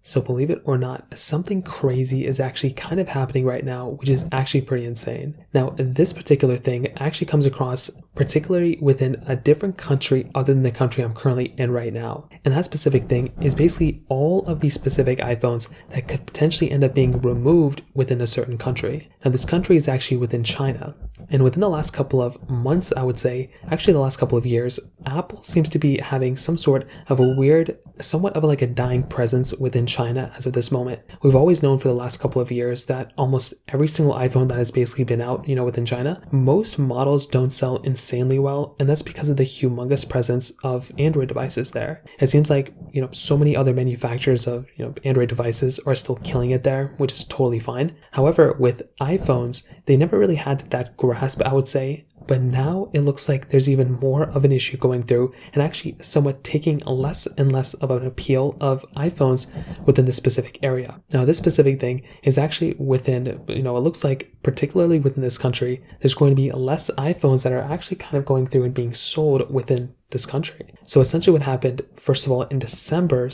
So believe it or not, something crazy is actually kind of happening right now, which is actually pretty insane. Now, this particular thing actually comes across particularly within a different country other than the country I'm currently in right now. And that specific thing is basically all of these specific iPhones that could potentially end up being removed within a certain country. Now, this country is actually within China. And within the last couple of months, I would say, actually the last couple of years, Apple seems to be having some sort of a weird, somewhat of like a dying presence within China as of this moment. We've always known for the last couple of years that almost every single iPhone that has basically been out, within China, most models don't sell insanely well, and that's because of the humongous presence of Android devices there. It seems like, so many other manufacturers of, Android devices are still killing it there, which is totally fine. However, with iPhones, they never really had that grasp, I would say. But now it looks like there's even more of an issue going through and actually somewhat taking less and less of an appeal of iPhones within this specific area. Now, this specific thing is actually within, it looks like particularly within this country, there's going to be less iPhones that are actually kind of going through and being sold within this country. So essentially what happened, first of all, in December,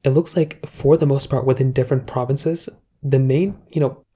it looks like for the most part within different provinces, the main,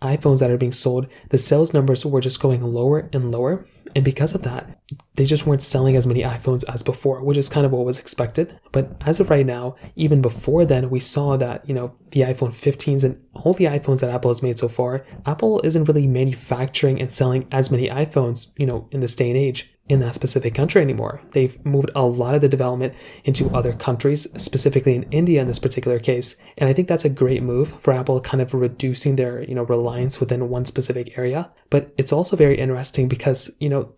iPhones that are being sold, the sales numbers were just going lower and lower. And because of that, they just weren't selling as many iPhones as before, which is kind of what was expected. But as of right now, even before then, we saw that, the iPhone 15s and all the iPhones that Apple has made so far, Apple isn't really manufacturing and selling as many iPhones, in this day and age in that specific country anymore. They've moved a lot of the development into other countries, specifically in India in this particular case. And I think that's a great move for Apple, kind of reducing their, reliance within one specific area. But it's also very interesting because,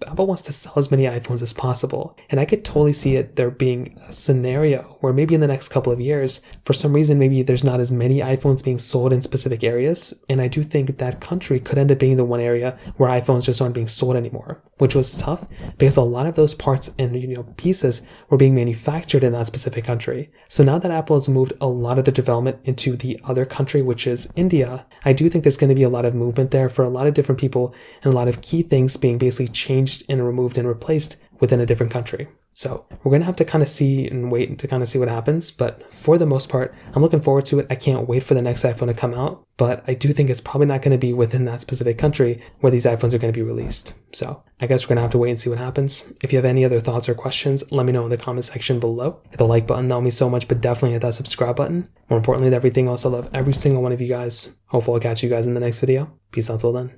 Apple wants to sell as many iPhones as possible. And I could totally see it there being a scenario where maybe in the next couple of years, for some reason, maybe there's not as many iPhones being sold in specific areas. And I do think that country could end up being the one area where iPhones just aren't being sold anymore, which was tough because a lot of those parts and pieces were being manufactured in that specific country. So now that Apple has moved a lot of the development into the other country, which is India, I do think there's going to be a lot of movement there for a lot of different people and a lot of key things being basically changed and removed and replaced within a different country. So we're going to have to kind of see and wait to kind of see what happens. But for the most part, I'm looking forward to it. I can't wait for the next iPhone to come out. But I do think it's probably not going to be within that specific country where these iPhones are going to be released. So I guess we're going to have to wait and see what happens. If you have any other thoughts or questions, let me know in the comment section below. Hit the like button, that would mean so much, but definitely hit that subscribe button. More importantly than everything else, I love every single one of you guys. Hopefully I'll catch you guys in the next video. Peace out till then.